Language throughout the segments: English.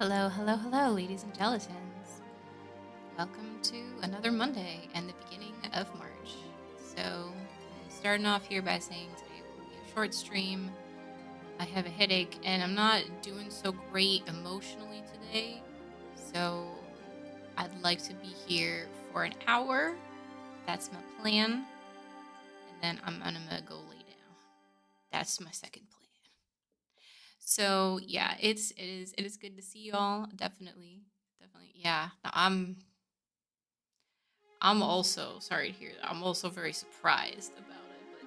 Hello, hello, hello, ladies and gelatins. Welcome to another Monday and the beginning of March. So, I'm starting off here by saying today will be a short stream. I have a headache and I'm not doing so great emotionally today. So, I'd like to be here for an hour. That's my plan. And then I'm gonna go lay down. That's my second plan. So yeah, it is good to see y'all. Definitely. Yeah. No, I'm also sorry to hear that. I'm also very surprised about it, but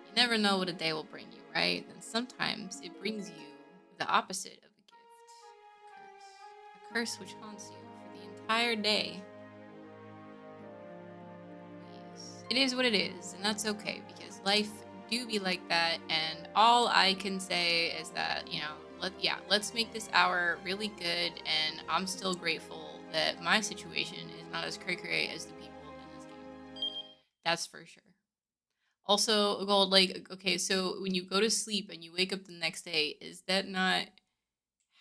you never know what a day will bring you, right? And sometimes it brings you the opposite of a gift. A curse which haunts you for the entire day. Yes. It is what it is, and that's okay because life do be like that, and all I can say is that, let's make this hour really good, and I'm still grateful that my situation is not as cray-cray as the people in this game. That's for sure. Also, Gold, like, okay, so when you go to sleep and you wake up the next day, is that not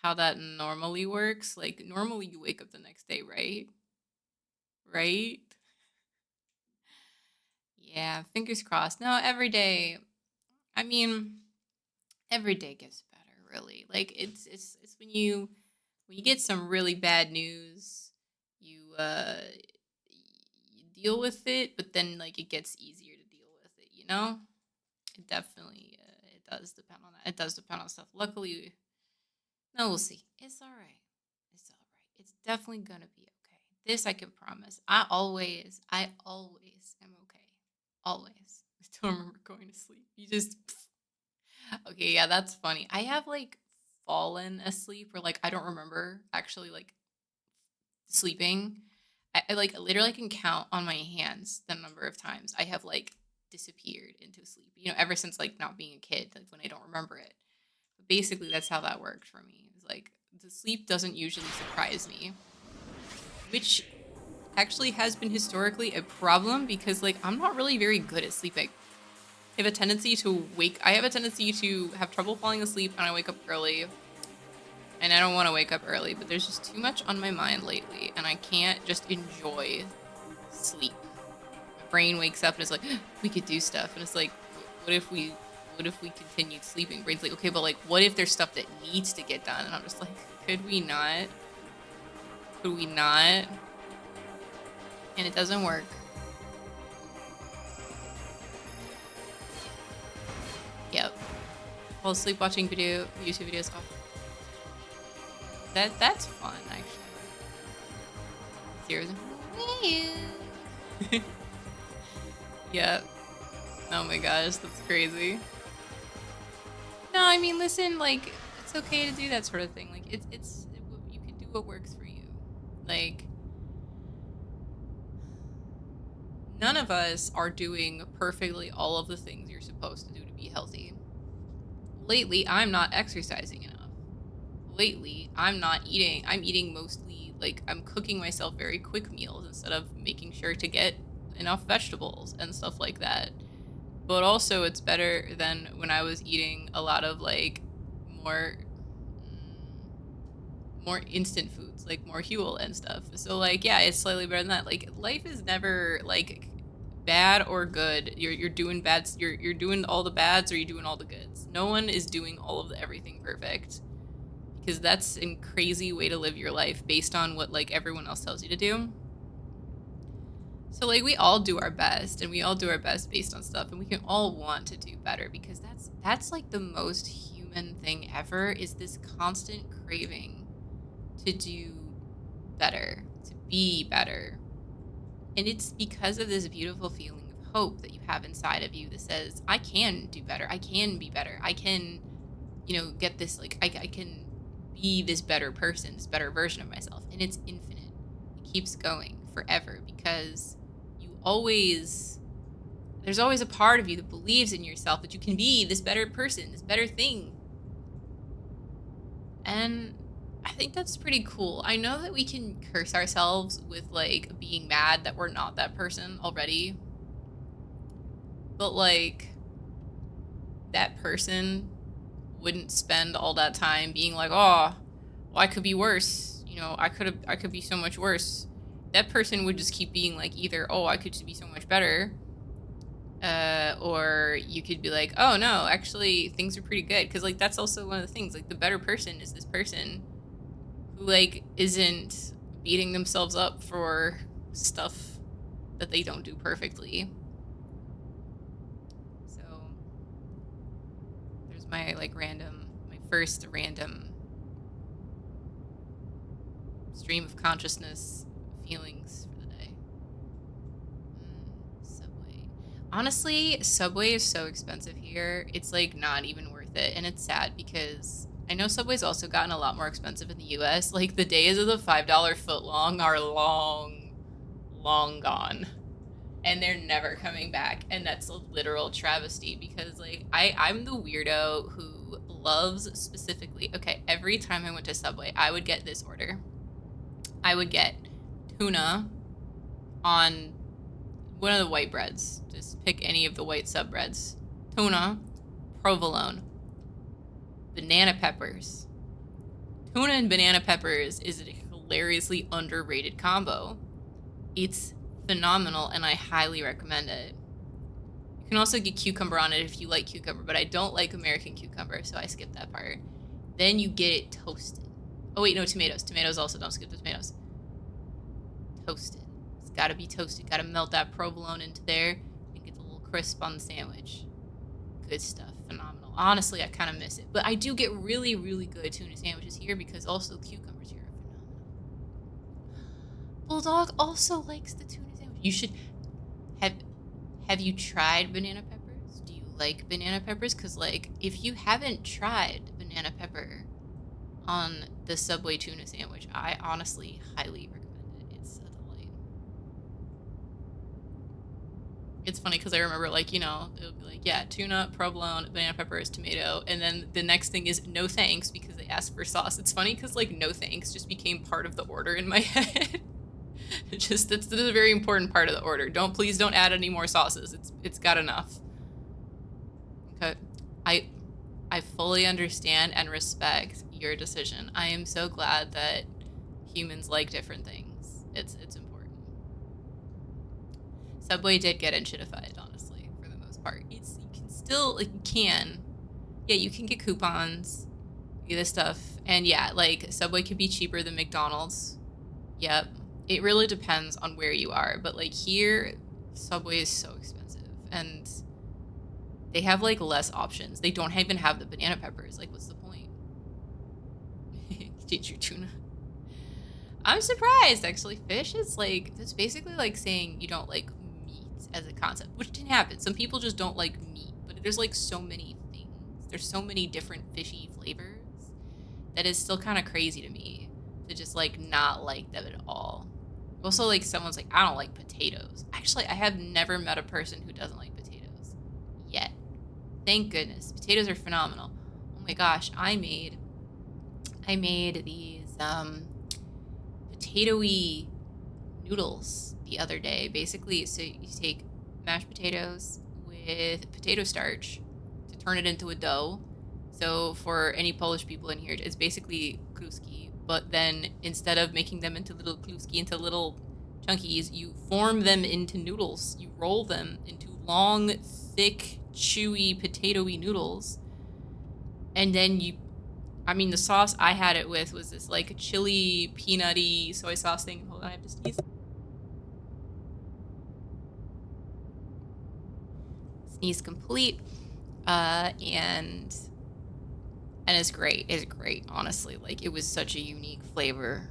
how that normally works? Like, normally you wake up the next day, right? Right? Yeah, fingers crossed. No, every day. I mean, every day gets better, really. Like it's when you get some really bad news, you deal with it, but then like it gets easier to deal with it, you know? It definitely it does depend on that. It does depend on stuff. Luckily, no, we'll see. It's all right. It's all right. It's definitely gonna be okay. This I can promise. I always am okay. Always. I still remember going to sleep. You just okay, yeah, that's funny. I have like fallen asleep or like I don't remember actually like sleeping. I like literally can count on my hands the number of times I have like disappeared into sleep. Ever since like not being a kid, like when I don't remember it. But basically that's how that worked for me. It's like the sleep doesn't usually surprise me, which actually has been historically a problem because like I'm not really very good at sleeping. I have a tendency to have trouble falling asleep and I wake up early. And I don't want to wake up early, but there's just too much on my mind lately and I can't just enjoy sleep. My brain wakes up and it's like, we could do stuff. And it's like, what if we continued sleeping? Brain's like, okay, but like what if there's stuff that needs to get done? And I'm just like, could we not? Could we not? And it doesn't work. Yep. Fall asleep watching YouTube videos. Oh, that's fun, actually. Zeros. Yep. Oh my gosh, that's crazy. No, I mean, listen, like it's okay to do that sort of thing. Like you can do what works for you. Like none of us are doing perfectly all of the things you're supposed to do to be healthy. Lately, I'm not exercising enough. Lately, I'm eating mostly like I'm cooking myself very quick meals instead of making sure to get enough vegetables and stuff like that. But also it's better than when I was eating a lot of like more more instant foods, like more Huel and stuff. So like yeah, it's slightly better than that. Like life is never like bad or good. You're doing bads. You're doing all the bads or you're doing all the goods. No one is doing all of everything perfect because that's a crazy way to live your life based on what like everyone else tells you to do. So like we all do our best and we all do our best based on stuff and we can all want to do better because that's like the most human thing ever is this constant craving to do better, to be better. And it's because of this beautiful feeling of hope that you have inside of you that says, I can do better. I can be better. I can, get this, like, I can be this better person, this better version of myself. And it's infinite. It keeps going forever because there's always a part of you that believes in yourself that you can be this better person, this better thing. And I think that's pretty cool. I know that we can curse ourselves with like being mad that we're not that person already. But like that person wouldn't spend all that time being like, "Oh, well, I could be worse. I could be so much worse. That person would just keep being like either, oh, I could be so much better, or you could be like, oh no, actually things are pretty good. Because like that's also one of the things. Like the better person is this person who like isn't beating themselves up for stuff that they don't do perfectly. So there's my first random stream of consciousness feelings for the day. Subway. Honestly, Subway is so expensive here. It's like not even worth it. And it's sad because I know Subway's also gotten a lot more expensive in the US. Like the days of the $5 footlong are long gone. And they're never coming back. And that's a literal travesty because like I'm the weirdo who loves specifically, okay, every time I went to Subway, I would get this order. I would get tuna on one of the white breads. Just pick any of the white sub breads. Tuna, provolone, banana peppers. Tuna and banana peppers is a hilariously underrated combo. It's phenomenal and I highly recommend it. You can also get cucumber on it if you like cucumber, but I don't like American cucumber, so I skipped that part. Then you get it toasted. Oh wait, no, tomatoes. Tomatoes also, don't skip the tomatoes. Toasted. It's gotta be toasted. Gotta melt that provolone into there and get the little crisp on the sandwich. Good stuff. Phenomenal. Honestly, I kind of miss it. But I do get really, really good tuna sandwiches here because also cucumbers here are phenomenal. Bulldog also likes the tuna sandwich. You should have you tried banana peppers? Do you like banana peppers? Because like if you haven't tried banana pepper on the Subway tuna sandwich, I honestly highly recommend it. It's a delight. It's funny because I remember like, it'll be like, yeah, tuna, provolone, banana peppers, tomato, and then the next thing is no thanks because they asked for sauce. It's funny because like no thanks just became part of the order in my head. That's a very important part of the order. Please don't add any more sauces. It's got enough. Okay. I fully understand and respect your decision. I am so glad that humans like different things. It's important. Subway did get shitified, honestly, for the most part. You can still like you can get coupons, get this stuff, and yeah, like Subway could be cheaper than McDonald's. Yep. It really depends on where you are, but like here, Subway is so expensive, and they have like less options. They don't even have the banana peppers. Like, what's the point? Eat your tuna. I'm surprised, actually. Fish is like, that's basically like saying you don't like meat as a concept, which didn't happen. Some people just don't like meat, but there's like so many things. There's so many different fishy flavors that is still kind of crazy to me to just like not like them at all. Also, like someone's like, I don't like potatoes. Actually, I have never met a person who doesn't like potatoes yet. Thank goodness. Potatoes are phenomenal. Oh my gosh, I made these potatoy noodles the other day. Basically, so you take mashed potatoes with potato starch to turn it into a dough. So for any Polish people in here, it's basically kluski, but then instead of making them into little kluski, into little chunkies, you form them into noodles. You roll them into long, thick, chewy, potatoy noodles. And then the sauce I had it with was this like chili, peanutty soy sauce thing. Hold on, I have to sneeze. Sneeze complete. And it's great. It's great, honestly. Like, it was such a unique flavor.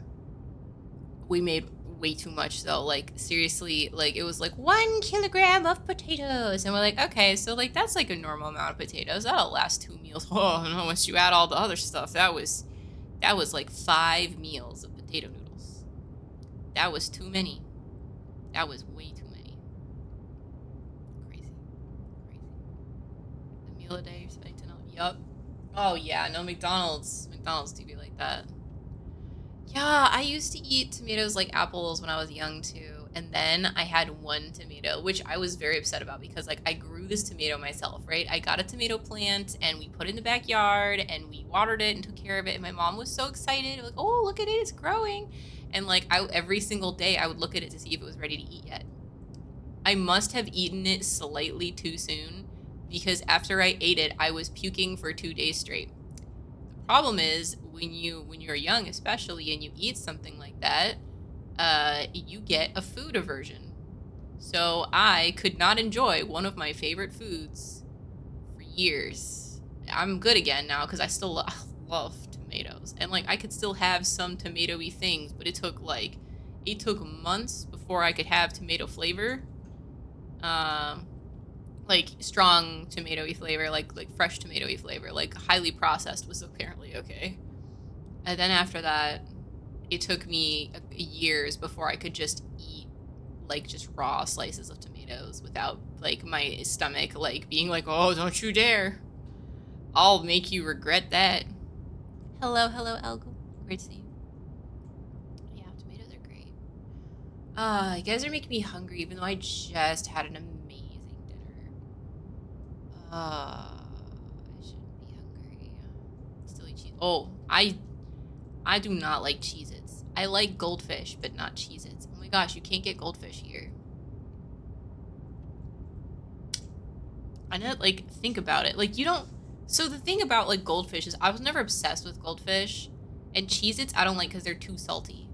We made way too much, though. Like, seriously, like, it was like 1 kilogram of potatoes. And we're like, okay, so, like, that's like a normal amount of potatoes. That'll last 2 meals. Oh, no, once you add all the other stuff, that was like 5 meals of potato noodles. That was too many. That was way too many. Crazy. The meal a day you're spending to know. Yup. Oh, yeah, no, McDonald's do be like that. Yeah, I used to eat tomatoes like apples when I was young, too. And then I had one tomato, which I was very upset about because like I grew this tomato myself, right? I got a tomato plant and we put it in the backyard and we watered it and took care of it. And my mom was so excited, like, oh, look at it, it's growing. And like every single day I would look at it to see if it was ready to eat yet. I must have eaten it slightly too soon because after I ate it, I was puking for 2 days straight. The problem is when you're young, especially, and you eat something like that, you get a food aversion. So I could not enjoy one of my favorite foods for years. I'm good again now because I still love tomatoes, and like I could still have some tomatoey things, but it took months before I could have tomato flavor. Um, like strong tomatoey flavor, like fresh tomatoey flavor, like highly processed was apparently okay. And then after that, it took me years before I could just eat like just raw slices of tomatoes without like my stomach like being like, oh, don't you dare. I'll make you regret that. Hello, Elgo. Great to see you. Yeah, tomatoes are great. You guys are making me hungry even though I just had an amazing dinner. I shouldn't be hungry. Still eat cheese. Oh, I do not like Cheez-Its. I like goldfish, but not Cheez-Its. Oh my gosh, you can't get goldfish here. I know, like, think about it. Like, you don't... So the thing about, like, goldfish is I was never obsessed with goldfish. And Cheez-Its I don't like because they're too salty.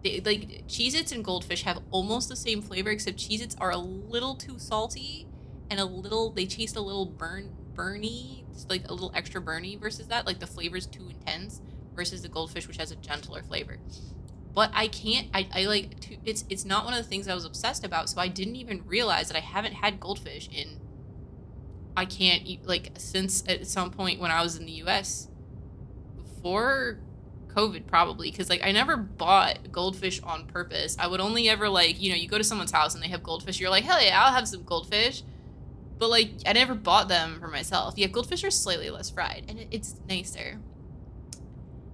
Like, Cheez-Its and goldfish have almost the same flavor, except Cheez-Its are a little too salty. And they taste a little burny. Just, like, a little extra burny versus that. Like, the flavor's too intense. Versus the goldfish, which has a gentler flavor. But I can't, I like, it's not one of the things I was obsessed about, so I didn't even realize that I haven't had goldfish in, I can't eat, like, since at some point when I was in the US, before COVID probably, because, like, I never bought goldfish on purpose. I would only ever, like, you know, you go to someone's house and they have goldfish, you're like, hell yeah, I'll have some goldfish. But, like, I never bought them for myself. Yeah, goldfish are slightly less fried, and it's nicer.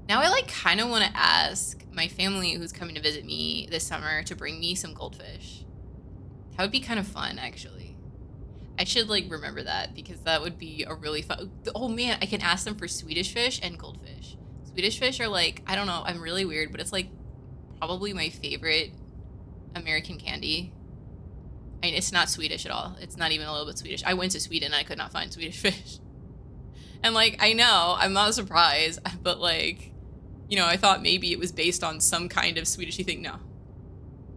Now I like kind of want to ask my family who's coming to visit me this summer to bring me some goldfish. That would be kind of fun, actually. I should like remember that because that would be a really fun. Oh man, I can ask them for Swedish fish and goldfish. Swedish fish are like, I don't know, I'm really weird, but it's like probably my favorite American candy. I mean, it's not Swedish at all. It's not even a little bit Swedish. I went to Sweden and I could not find Swedish fish. And like, I know, I'm not surprised, but like, you know, I thought maybe it was based on some kind of Swedishy thing. No.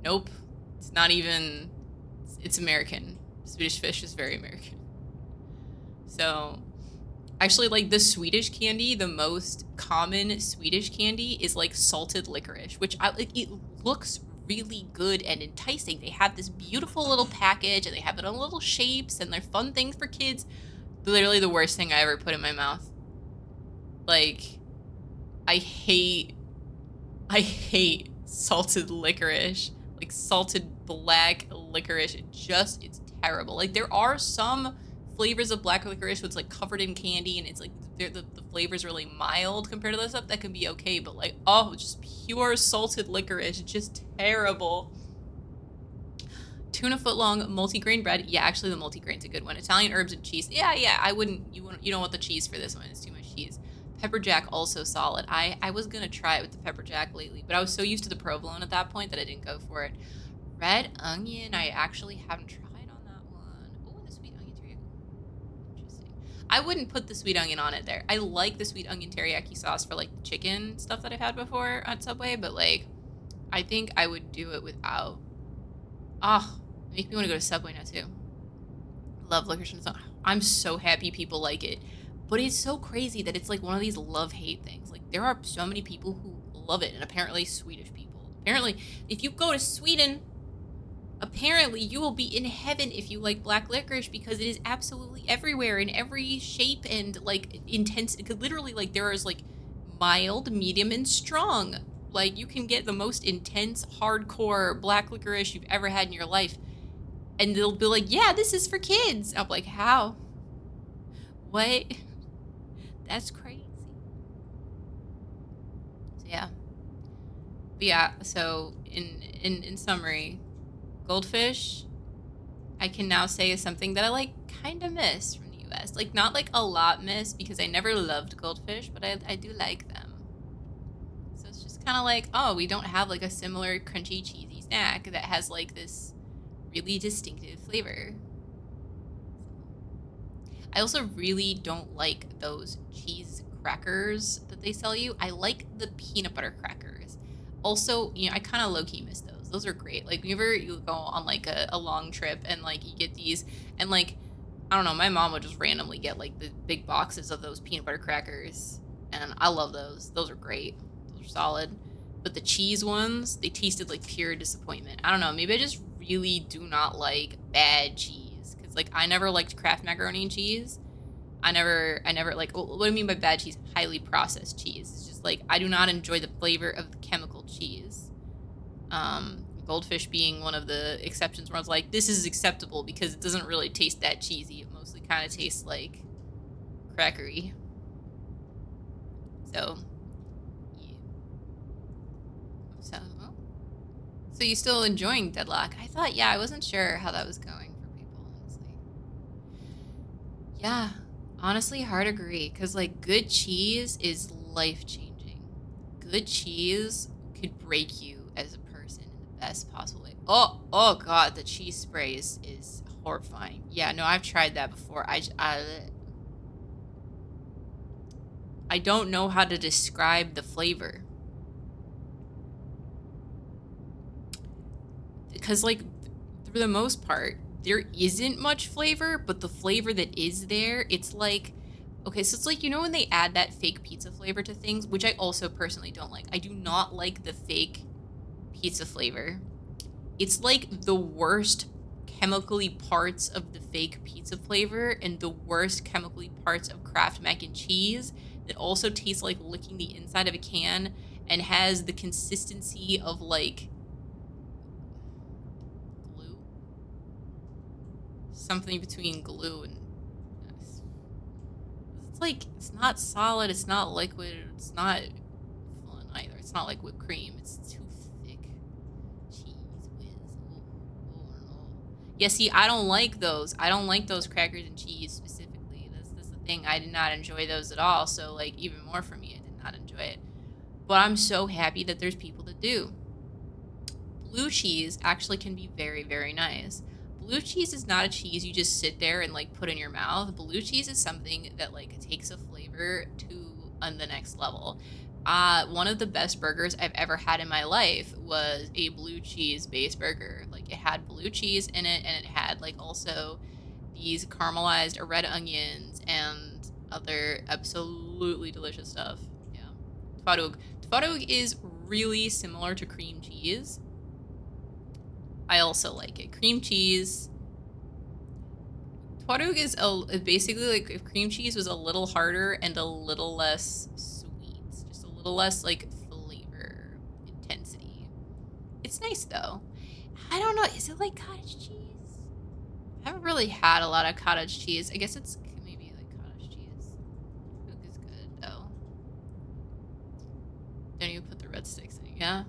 Nope. It's not even... It's American. Swedish fish is very American. So, actually, like, the Swedish candy, the most common Swedish candy is, like, salted licorice, which, it looks really good and enticing. They have this beautiful little package, and they have it on little shapes, and they're fun things for kids. Literally the worst thing I ever put in my mouth. Like... I hate salted licorice, like salted black licorice. It's terrible. Like there are some flavors of black licorice that's like covered in candy and it's like the flavor's really mild compared to that stuff that can be okay, but like, oh, just pure salted licorice, just terrible. Tuna footlong multigrain bread. Yeah, actually the multigrain's a good one. Italian herbs and cheese. Yeah, you don't want the cheese for this one. It's too much cheese. Pepper jack also solid. I was gonna try it with the pepper jack lately, but I was so used to the provolone at that point that I didn't go for it. Red onion, I actually haven't tried on that one. Oh, the sweet onion teriyaki. Interesting. I wouldn't put the sweet onion on it there. I like the sweet onion teriyaki sauce for like the chicken stuff that I've had before at Subway, but like, I think I would do it without. Ah, make me want to go to Subway now too. Love licorice and stuff. I'm so happy people like it. But it's so crazy that it's like one of these love-hate things. Like, there are so many people who love it, and apparently Swedish people. Apparently, if you go to Sweden, apparently you will be in heaven if you like black licorice because it is absolutely everywhere in every shape and, like, intense. Because literally, like, there is, like, mild, medium, and strong. Like, you can get the most intense, hardcore black licorice you've ever had in your life. And they'll be like, yeah, this is for kids. I'm like, how? What? That's crazy. So yeah. But yeah, so in summary, Goldfish, I can now say is something that I like kind of miss from the US. Like, not like a lot miss because I never loved goldfish, but I do like them. So it's just kind of like, oh, we don't have like a similar crunchy, cheesy snack that has like this really distinctive flavor. I also really don't like those cheese crackers that they sell you. I like the peanut butter crackers. Also, I kind of low-key miss those. Those are great. Like, whenever you go on like a long trip and like you get these and like, I don't know, my mom would just randomly get like the big boxes of those peanut butter crackers. And I love those. Those are great. Those are solid. But the cheese ones, they tasted like pure disappointment. I don't know, maybe I just really do not like bad cheese. Cause like I never liked Kraft macaroni and cheese. I never like, what do I mean by bad cheese? Highly processed cheese. It's just like, I do not enjoy the flavor of the chemical cheese. Goldfish being one of the exceptions where I was like, this is acceptable because it doesn't really taste that cheesy. It mostly kind of tastes like crackery. So, yeah. So you still enjoying Deadlock? I thought, yeah, I wasn't sure how that was going for people, honestly. Yeah, honestly, hard agree. Because, like, good cheese is life-changing. Good cheese could break you as a person in the best possible way. Oh God, the cheese spray is horrifying. Yeah, no, I've tried that before. I don't know how to describe the flavor. Because, like, for the most part, there isn't much flavor, but the flavor that is there, it's like, okay, so it's like, when they add that fake pizza flavor to things, which I also personally don't like. I do not like the fake pizza flavor. It's like the worst chemically parts of the fake pizza flavor and the worst chemically parts of Kraft mac and cheese that also tastes like licking the inside of a can and has the consistency of like glue. Something between glue and it's like, it's not solid, it's not liquid, it's not fun either. It's not like whipped cream. It's too thick. Cheese whiz. Oh. Yeah, see, I don't like those. I don't like those crackers and cheese specifically. That's the thing. I did not enjoy those at all. So, like, even more for me, I did not enjoy it. But I'm so happy that there's people that do. Blue cheese actually can be very, very nice. Blue cheese is not a cheese you just sit there and like put in your mouth. Blue cheese is something that like takes a flavor to the next level. One of the best burgers I've ever had in my life was a blue cheese based burger. Like it had blue cheese in it and it had like also these caramelized red onions and other absolutely delicious stuff. Yeah. Tvarug. Tvarug is really similar to cream cheese. I also like it. Cream cheese. Tvarug is basically like if cream cheese was a little harder and a little less sweet. Just a little less like flavor intensity. It's nice though. I don't know. Is it like cottage cheese? I haven't really had a lot of cottage cheese. I guess it's maybe like cottage cheese. Tvarug is good though. Don't you put the red sticks in it? Yeah.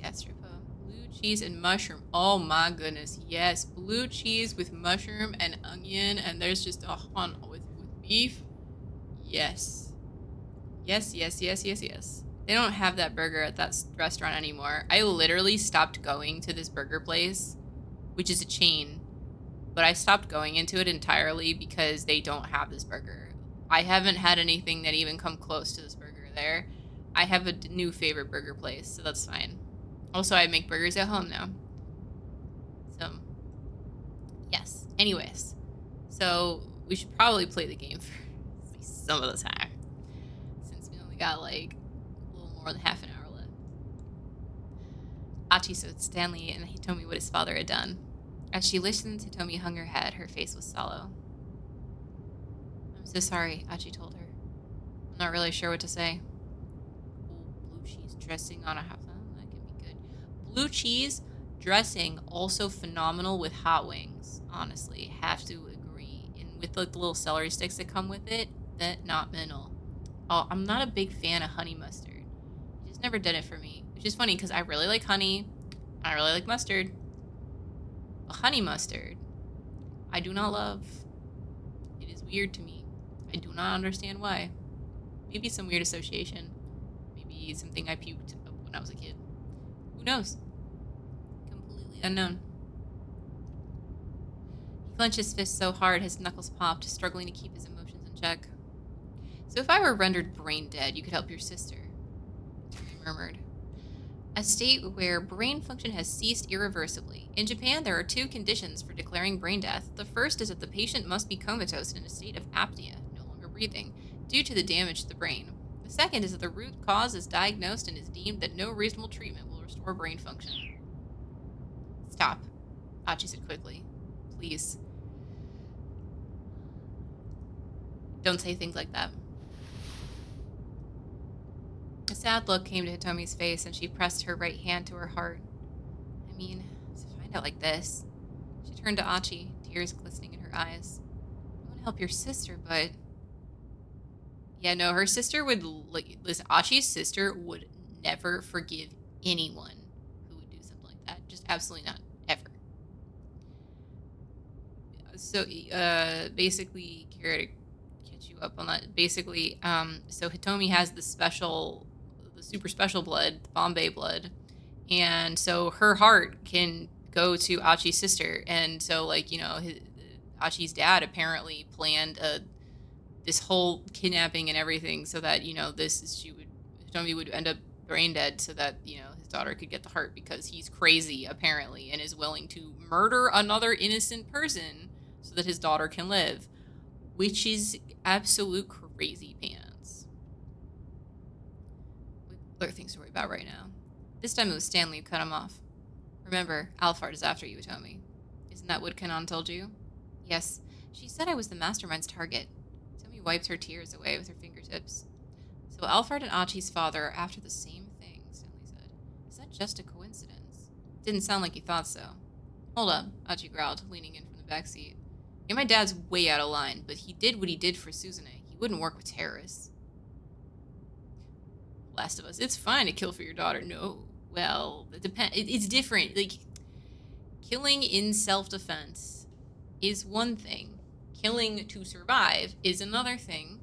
Gastropub. Blue cheese and mushroom. Oh my goodness. Yes. Blue cheese with mushroom and onion. And there's just a ton with beef. Yes. Yes. They don't have that burger at that restaurant anymore. I literally stopped going to this burger place, which is a chain. But I stopped going into it entirely because they don't have this burger. I haven't had anything that even come close to this burger there. I have a new favorite burger place, so that's fine. Also, I make burgers at home now. So, yes. Anyways, so we should probably play the game for at least some of the time, since we only got like a little more than half an hour left. Achi, so it's Stanley, and he told me what his father had done. As she listened, Hitomi hung her head. Her face was sallow. I'm so sorry, Achi told her. I'm not really sure what to say. Ooh, blue cheese dressing on a hot... That can be good. Blue cheese dressing, also phenomenal with hot wings. Honestly, have to agree. And with like the little celery sticks that come with it, Phenomenal. Oh, I'm not a big fan of honey mustard. It just never did it for me. Which is funny because I really like honey. And I really like mustard. But honey mustard, I do not love. It is weird to me. I do not understand why. Maybe some weird association. Maybe something I puked when I was a kid. Who knows? Completely unknown. He clenched his fist so hard his knuckles popped, struggling to keep his emotions in check. So if I were rendered brain dead, you could help your sister, he murmured. A state where brain function has ceased irreversibly. In Japan, there are 2 conditions for declaring brain death. The first is that the patient must be comatose in a state of apnea, no longer breathing, due to the damage to the brain. The second is that the root cause is diagnosed and is deemed that no reasonable treatment will restore brain function. Stop, Achi said quickly. Please. Don't say things like that. A sad look came to Hitomi's face, and she pressed her right hand to her heart. I mean, to find out like this. She turned to Achi, tears glistening in her eyes. I want to help your sister, but... Yeah, no, her sister would... Listen, Achi's sister would never forgive anyone who would do something like that. Just absolutely not. Ever. So, basically, Kira, to catch you up on that, basically, so Hitomi has the super special blood, the Bombay blood, and so her heart can go to Achi's sister, and so, like, you know, Achi's dad apparently planned this whole kidnapping and everything so that, you know, Hitomi would end up brain dead so that, you know, his daughter could get the heart because he's crazy, apparently, and is willing to murder another innocent person so that his daughter can live, which is absolute crazy pants. With other things to worry about right now. This time it was Stanley who cut him off. Remember, Alphard is after you, Hitomi. Isn't that what Kanon told you? Yes. She said I was the mastermind's target. Hitomi wiped her tears away with her fingertips. So Alphard and Achi's father are after the same thing, Stanley said. Is that just a coincidence? Didn't sound like you thought so. Hold up, Achi growled, leaning in from the back seat. Yeah, my dad's way out of line, but he did what he did for Suzune. He wouldn't work with terrorists. Last of Us. It's fine to kill for your daughter. No. Well, it depends. It's different. Like, killing in self-defense is one thing. Killing to survive is another thing.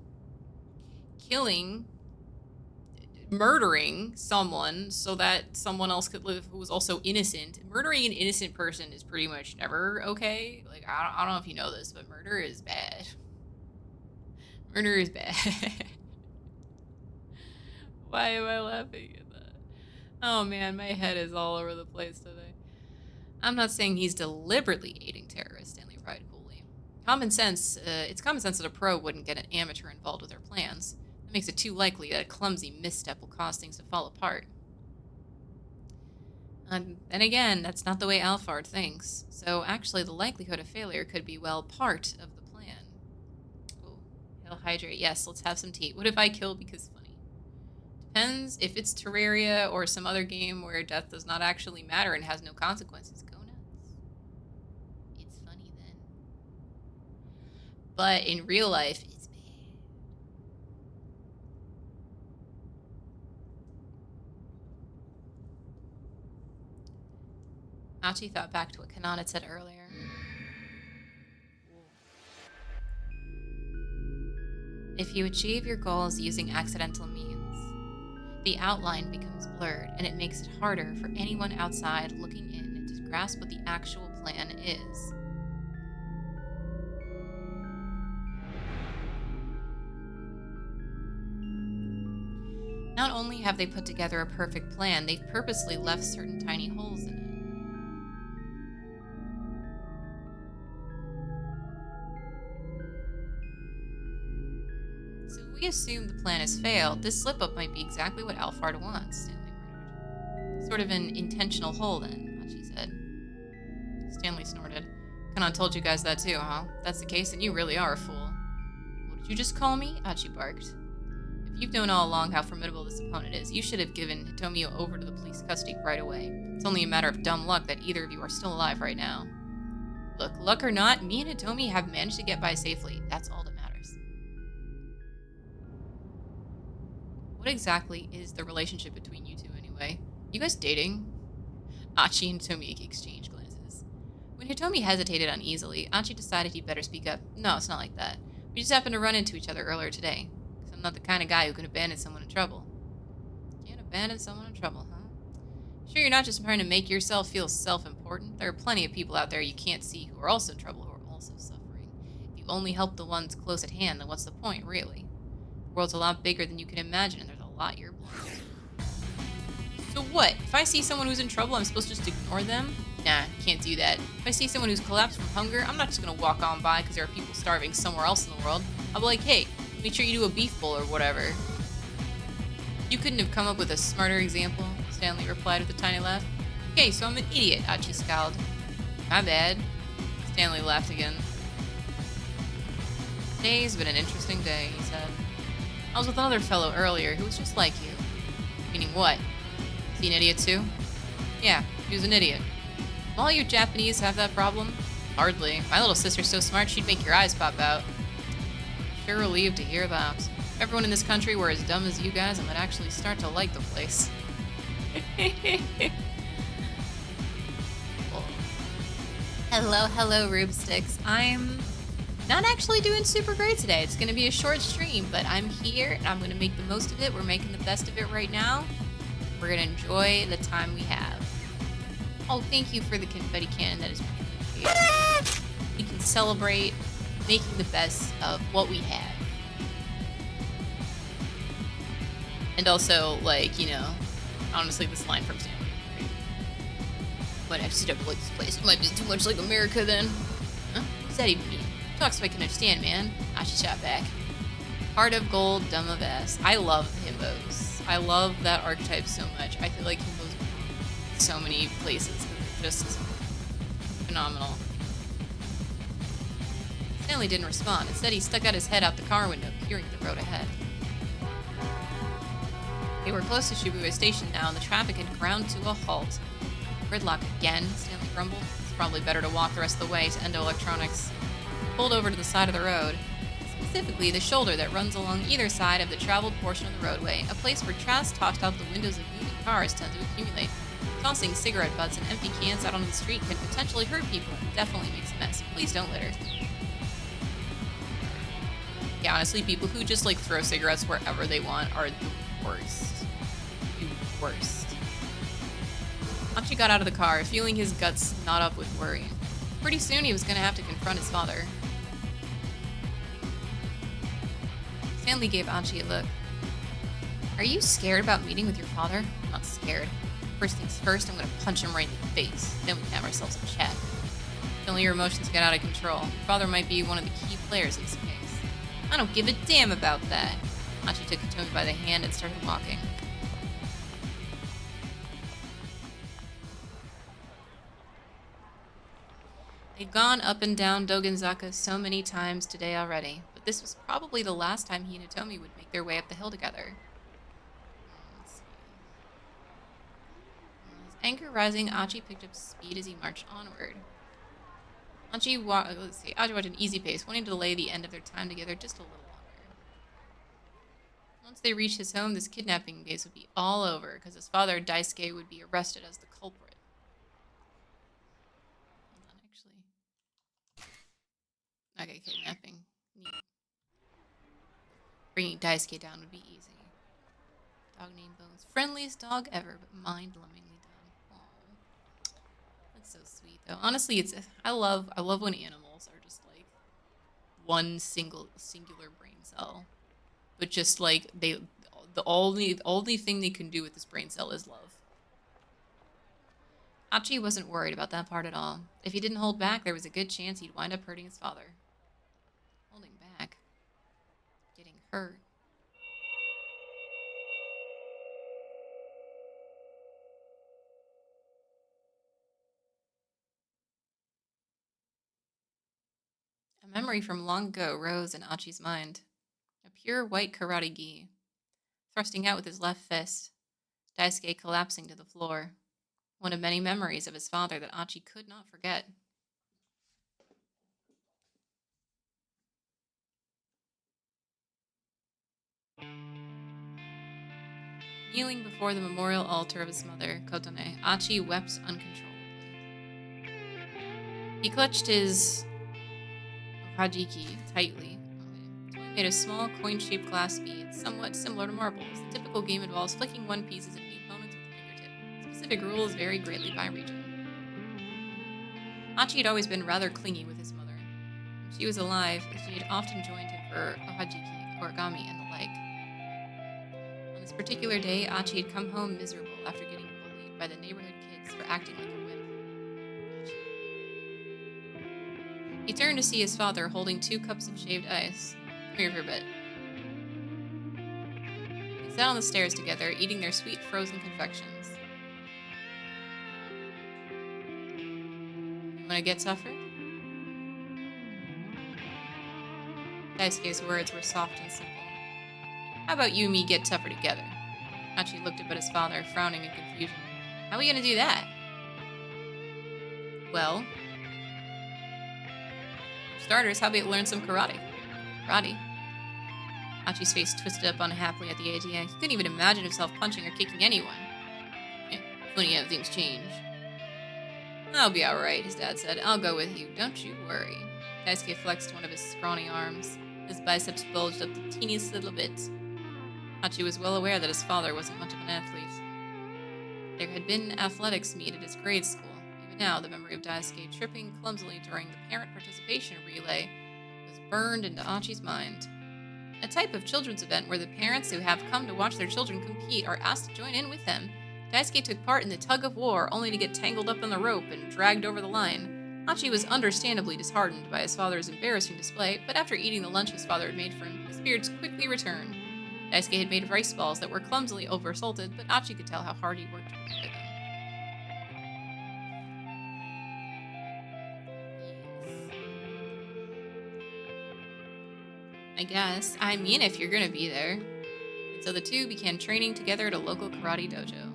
Murdering someone so that someone else could live who was also innocent. Murdering an innocent person is pretty much never okay. Like, I don't know if you know this, but murder is bad. Murder is bad. Why am I laughing at that? Oh man, my head is all over the place today. I'm not saying he's deliberately aiding terrorists, Stanley replied coolly. It's common sense that a pro wouldn't get an amateur involved with their plans. That makes it too likely that a clumsy misstep will cause things to fall apart. And then again, that's not the way Alphard thinks. So actually, the likelihood of failure could be, well, part of the plan. Oh, he'll hydrate. Yes, let's have some tea. What if I kill because funny? Depends if it's Terraria or some other game where death does not actually matter and has no consequences. Go nuts. It's funny then. But in real life, it's bad. Achi thought back to what Kanan had said earlier. If you achieve your goals using accidental means, the outline becomes blurred, and it makes it harder for anyone outside looking in to grasp what the actual plan is. Not only have they put together a perfect plan, they've purposely left certain tiny holes in it. So if we assume the plan has failed, this slip-up might be exactly what Alphard wants, Stanley murmured. Sort of an intentional hole, then, Achi said. Stanley snorted. Kanan told you guys that too, huh? If that's the case, then you really are a fool. What did you just call me? Achi barked. If you've known all along how formidable this opponent is, you should have given Hitomi over to the police custody right away. It's only a matter of dumb luck that either of you are still alive right now. Look, luck or not, me and Hitomi have managed to get by safely. That's all that matters. What exactly is the relationship between you two anyway? You guys dating? Achi and Hitomi exchange glances. When Hitomi hesitated uneasily, Achi decided he'd better speak up. No, it's not like that. We just happened to run into each other earlier today. Because I'm not the kind of guy who can abandon someone in trouble. Can't abandon someone in trouble, huh? Sure, you're not just trying to make yourself feel self-important. There are plenty of people out there you can't see who are also in trouble, who are also suffering. If you only help the ones close at hand, then what's the point, really? The world's a lot bigger than you can imagine, and there's a lot you're blind. So what? If I see someone who's in trouble, I'm supposed to just ignore them? Nah, can't do that. If I see someone who's collapsed from hunger, I'm not just gonna walk on by because there are people starving somewhere else in the world. I'll be like, hey, make sure you do a beef bowl or whatever. You couldn't have come up with a smarter example, Stanley replied with a tiny laugh. Okay, so I'm an idiot, Achi scowled. My bad. Stanley laughed again. Today's been an interesting day, he said. I was with another fellow earlier who was just like you. Meaning what? Is he an idiot too? Yeah, he was an idiot. All you Japanese have that problem? Hardly. My little sister's so smart she'd make your eyes pop out. Sure relieved to hear that. If everyone in this country were as dumb as you guys, I might actually start to like the place. Hello, Rube Sticks. I'm not actually doing super great today. It's going to be a short stream, but I'm here and I'm going to make the most of it. We're making the best of it right now. We're going to enjoy the time we have. Oh, thank you for the confetti cannon. That is much appreciated. We can celebrate making the best of what we have. And also, like, you know, honestly, this line from Stanley. Might actually don't like this place. It might be too much like America then. Huh? What does that even mean? Talk so I can understand, man. Ashi shot back. Heart of gold, dumb of ass. I love himbos. I love that archetype so much. I feel like himbos in so many places because they're just phenomenal. Stanley didn't respond. Instead, he stuck out his head out the car window, peering at the road ahead. They were close to Shibuya Station now, and the traffic had ground to a halt. Gridlock again, Stanley grumbled. It's probably better to walk the rest of the way to Endo Electronics. He pulled over to the side of the road, specifically the shoulder that runs along either side of the traveled portion of the roadway, a place where trash tossed out the windows of moving cars tend to accumulate. Tossing cigarette butts and empty cans out onto the street can potentially hurt people and definitely makes a mess. Please don't litter. Yeah, honestly, people who just like throw cigarettes wherever they want are the worst. The worst. Achi got out of the car, feeling his guts knot up with worry. Pretty soon he was going to have to confront his father. Stanley gave Achi a look. Are you scared about meeting with your father? I'm not scared. First things first, I'm going to punch him right in the face. Then we can have ourselves a chat. Don't let your emotions get out of control. Your father might be one of the key players in this case. I don't give a damn about that. Achi took Hitomi by the hand and started walking. They'd gone up and down Dogenzaka so many times today already, but this was probably the last time he and Hitomi would make their way up the hill together. Let's see. His anger rising, Achi picked up speed as he marched onward. Achi walked an easy pace, wanting to delay the end of their time together just a little longer. Once they reached his home, this kidnapping case would be all over, because his father, Daisuke, would be arrested as the culprit. Okay, kidnapping. Neat. Bringing Daisuke down would be easy. Dog named Bones. Friendliest dog ever, but mind-numbingly dumb. Aww. That's so sweet, though. Honestly, I love when animals are just like one singular brain cell, but just like the only thing they can do with this brain cell is love. Achi wasn't worried about that part at all. If he didn't hold back, there was a good chance he'd wind up hurting his father. Holding back. Getting hurt. A memory from long ago rose in Achi's mind. A pure white karate gi. Thrusting out with his left fist. Daisuke collapsing to the floor. One of many memories of his father that Achi could not forget. Kneeling before the memorial altar of his mother, Kotone, Achi wept uncontrollably. He clutched his ohajiki tightly. The toy made of small coin-shaped glass beads, somewhat similar to marbles. The typical game involves flicking one piece at the opponent with the fingertip. Specific rules vary greatly by region. Achi had always been rather clingy with his mother. When she was alive, she had often joined him for ohajiki, origami, and the like. On this particular day, Achi had come home miserable after getting bullied by the neighborhood kids for acting like a wimp. He turned to see his father holding 2 cups of shaved ice. Come here for a bit. They sat on the stairs together, eating their sweet frozen confections. You want to get tougher? Daisuke's words were soft and simple. How about you and me get tougher together? Achi looked up at his father, frowning in confusion. How are we going to do that? Well, for starters, how about learn some karate? Karate? Achi's face twisted up unhappily at the idea. He couldn't even imagine himself punching or kicking anyone. Funny how things change. I'll be alright, his dad said. I'll go with you. Don't you worry. Daisuke flexed one of his scrawny arms. His biceps bulged up the teeniest little bit. Achi was well aware that his father wasn't much of an athlete. There had been athletics meet at his grade school. Even now, the memory of Daisuke tripping clumsily during the parent participation relay was burned into Achi's mind. A type of children's event where the parents who have come to watch their children compete are asked to join in with them. Daisuke took part in the tug of war, only to get tangled up in the rope and dragged over the line. Achi was understandably disheartened by his father's embarrassing display, but after eating the lunch his father had made for him, his spirits quickly returned. Daisuke had made rice balls that were clumsily over-salted, but Achi could tell how hard he worked to prepare them. I guess. I mean, if you're gonna be there. And so the two began training together at a local karate dojo.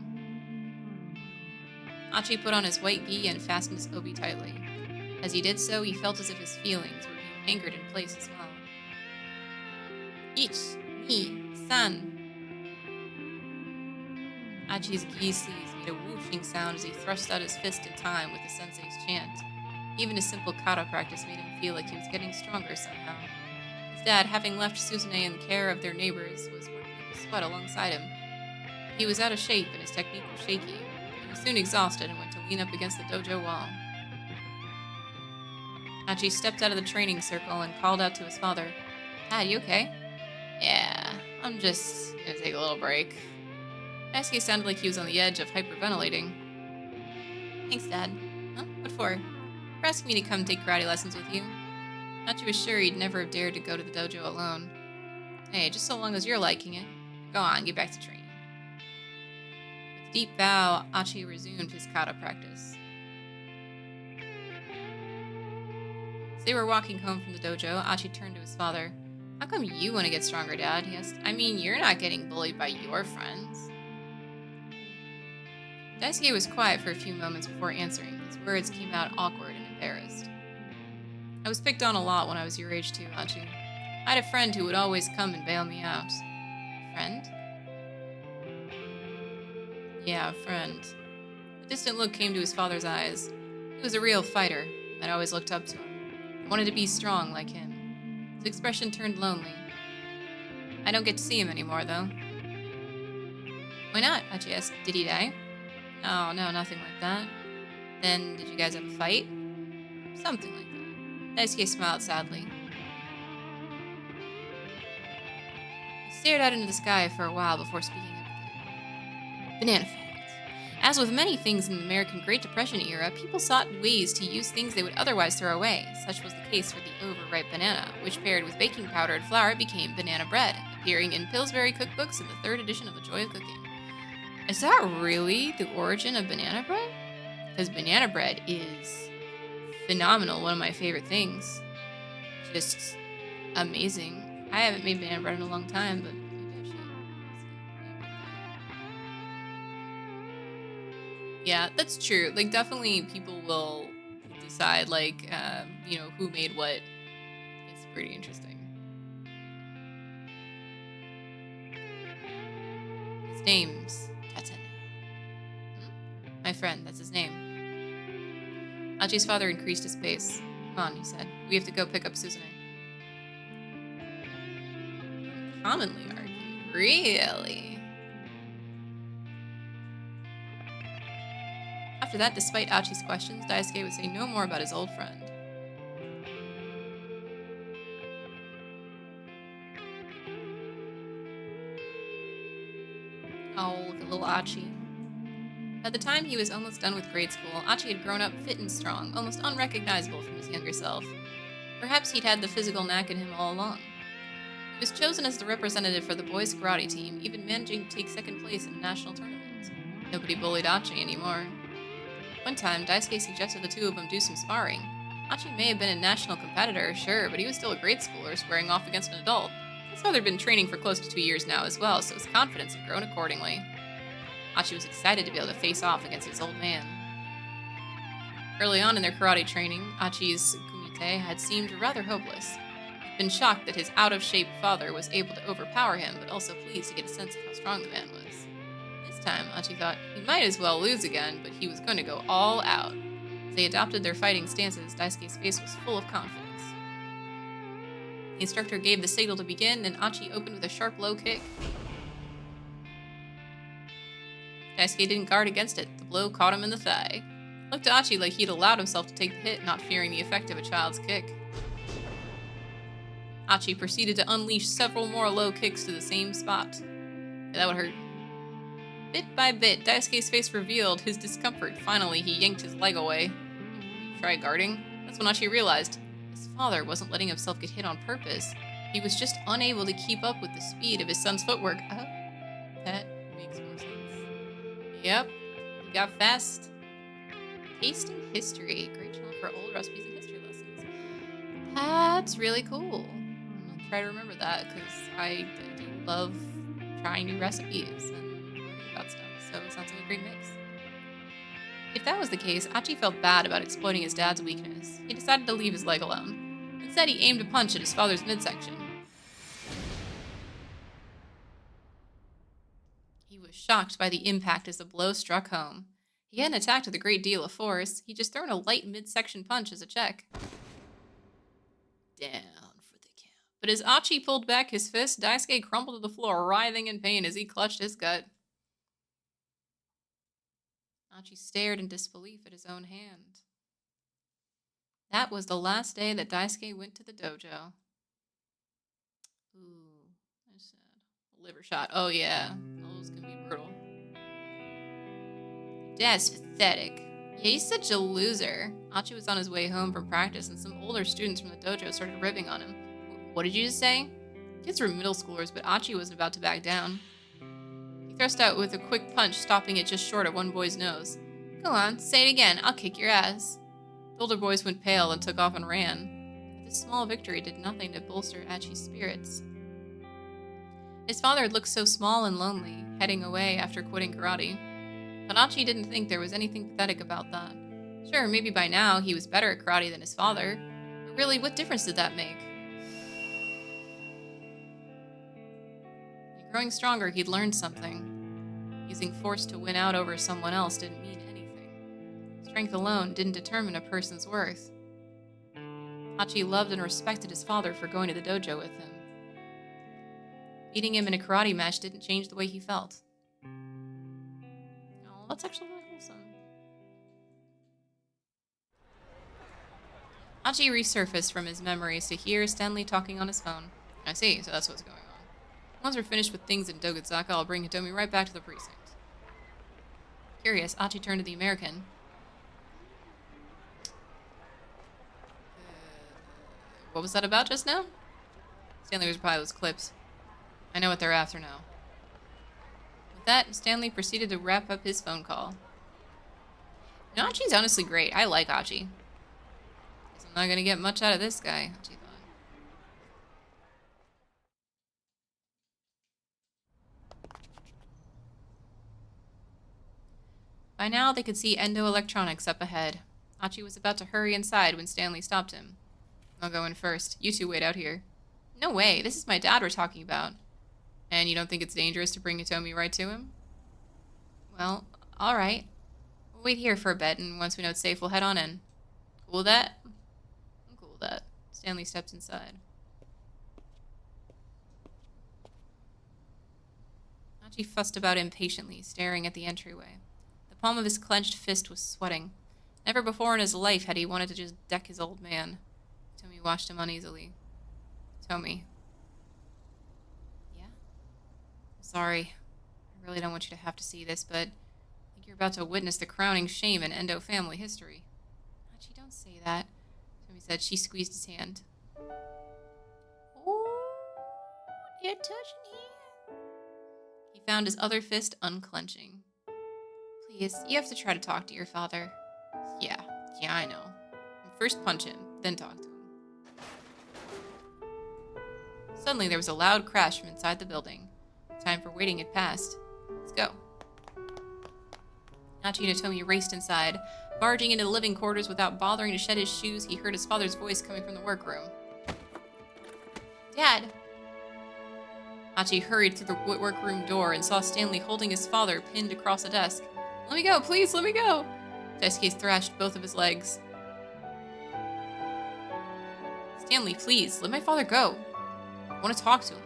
Achi put on his white gi and fastened his obi tightly. As he did so, he felt as if his feelings were being anchored in place as well. Ich, ni, san. Achi's gi sleeves made a whooshing sound as he thrust out his fist in time with the sensei's chant. Even his simple kata practice made him feel like he was getting stronger somehow. His dad, having left Suzune in care of their neighbors, was working up a sweat alongside him. He was out of shape and his technique was shaky. He was soon exhausted and went to lean up against the dojo wall. Achi stepped out of the training circle and called out to his father. Dad, you okay? Yeah, I'm just gonna take a little break. Daisuke sounded like he was on the edge of hyperventilating. Thanks, Dad. Huh? What for? For asking me to come take karate lessons with you. Achi was sure he'd never have dared to go to the dojo alone. Hey, just so long as you're liking it. Go on, get back to training. With a deep bow, Achi resumed his kata practice. As they were walking home from the dojo, Achi turned to his father. How come you want to get stronger, Dad? He asked. I mean, you're not getting bullied by your friends. Daisuke was quiet for a few moments before answering. His words came out awkward and embarrassed. I was picked on a lot when I was your age too, Achi. I had a friend who would always come and bail me out. Friend? Yeah, a friend. A distant look came to his father's eyes. He was a real fighter. I'd always looked up to him. I wanted to be strong like him. His expression turned lonely. I don't get to see him anymore, though. Why not? Achi asked. Did he die? Oh, no, nothing like that. Then, did you guys have a fight? Something like that. Daisuke smiled sadly. He stared out into the sky for a while before speaking up again. Banana fact. As with many things in the American Great Depression era, people sought ways to use things they would otherwise throw away. Such was the case for the overripe banana, which paired with baking powder and flour became banana bread, appearing in Pillsbury cookbooks in the 3rd edition of The Joy of Cooking. Is that really the origin of banana bread? Because banana bread is phenomenal, one of my favorite things. Just amazing. I haven't made banana bread in a long time, but maybe I should. Yeah, that's true. Like, definitely people will decide, like, who made what. It's pretty interesting. His His name's Katana. Hmm? My friend, that's his name. Achi's father increased his pace. Come on, he said. We have to go pick up Suzune. Commonly argued. Really? After that, despite Achi's questions, Daisuke would say no more about his old friend. Oh, look at little Achi. By the time he was almost done with grade school, Achi had grown up fit and strong, almost unrecognizable from his younger self. Perhaps he'd had the physical knack in him all along. He was chosen as the representative for the boys' karate team, even managing to take second place in a national tournament. Nobody bullied Achi anymore. One time, Daisuke suggested the two of them do some sparring. Achi may have been a national competitor, sure, but he was still a grade schooler squaring off against an adult. His father had been training for close to 2 years now as well, so his confidence had grown accordingly. Achi was excited to be able to face off against his old man. Early on in their karate training, Achi's kumite had seemed rather hopeless. He'd been shocked that his out-of-shape father was able to overpower him, but also pleased to get a sense of how strong the man was. This time, Achi thought he might as well lose again, but he was going to go all out. As they adopted their fighting stances, Daisuke's face was full of confidence. The instructor gave the signal to begin, and Achi opened with a sharp low kick. Daisuke didn't guard against it. The blow caught him in the thigh. Looked to Achi like he'd allowed himself to take the hit, not fearing the effect of a child's kick. Achi proceeded to unleash several more low kicks to the same spot. Yeah, that would hurt. Bit by bit, Daisuke's face revealed his discomfort. Finally, he yanked his leg away. Try guarding? That's when Achi realized his father wasn't letting himself get hit on purpose. He was just unable to keep up with the speed of his son's footwork. Oh, that makes more sense. Yep, he got fast. Tasting history. Great channel for old recipes and history lessons. That's really cool. I'll try to remember that because I do love trying new recipes and learning about stuff. So it sounds like a great mix. If that was the case, Achi felt bad about exploiting his dad's weakness. He decided to leave his leg alone. Instead, he aimed a punch at his father's midsection. He was shocked by the impact as the blow struck home. He hadn't attacked with a great deal of force. He'd just thrown a light midsection punch as a check. Down for the count. But as Achi pulled back his fist, Daisuke crumpled to the floor, writhing in pain as he clutched his gut. Achi stared in disbelief at his own hand. That was the last day that Daisuke went to the dojo. Ooh, that's sad. Liver shot. Oh yeah, those can be brutal. Dad's pathetic. Yeah, he's such a loser. Achi was on his way home from practice, and some older students from the dojo started ribbing on him. What did you just say? Kids were middle schoolers, but Achi wasn't about to back down. He thrust out with a quick punch, stopping it just short of one boy's nose. Go on, say it again. I'll kick your ass. The older boys went pale and took off and ran. But this small victory did nothing to bolster Achi's spirits. His father had looked so small and lonely, heading away after quitting karate. But Achi didn't think there was anything pathetic about that. Sure, maybe by now he was better at karate than his father, but really, what difference did that make? Growing stronger, he'd learned something. Using force to win out over someone else didn't mean anything. Strength alone didn't determine a person's worth. Achi loved and respected his father for going to the dojo with him. Beating him in a karate match didn't change the way he felt. Oh, that's actually really wholesome. Achi resurfaced from his memories to hear Stanley talking on his phone. I see, so that's what's going on. Once we're finished with things in Doguzaka, I'll bring Hitomi right back to the precinct. Curious, Achi turned to the American. What was that about just now? Stanley's reply was clipped. I know what they're after now. With that, Stanley proceeded to wrap up his phone call. You know, Achi's honestly great. I like Achi. Guess I'm not gonna get much out of this guy, Achi thought. By now, they could see Endo Electronics up ahead. Achi was about to hurry inside when Stanley stopped him. I'll go in first. You two wait out here. No way, this is my dad we're talking about. And you don't think it's dangerous to bring Hitomi right to him? Well, alright. We'll wait here for a bit, and once we know it's safe, we'll head on in. Cool with that? I'm cool with that. Stanley steps inside. Hachi fussed about impatiently, staring at the entryway. The palm of his clenched fist was sweating. Never before in his life had he wanted to just deck his old man. Tomi watched him uneasily. Tomi. Yeah? I'm sorry. I really don't want you to have to see this, but I think you're about to witness the crowning shame in Endo family history. Hachi, don't say that, Tomi said. She squeezed his hand. Oh, you're touching here. He found his other fist unclenching. Please, you have to try to talk to your father. Yeah, I know. First punch him, then talk to him. Suddenly there was a loud crash from inside the building. The time for waiting had passed. Let's go. Hachi and Hitomi raced inside. Barging into the living quarters without bothering to shed his shoes, he heard his father's voice coming from the workroom. Dad! Hachi hurried through the workroom door and saw Stanley holding his father pinned across a desk. Let me go, please, let me go! Daisuke thrashed both of his legs. Stanley, please, let my father go. I want to talk to him.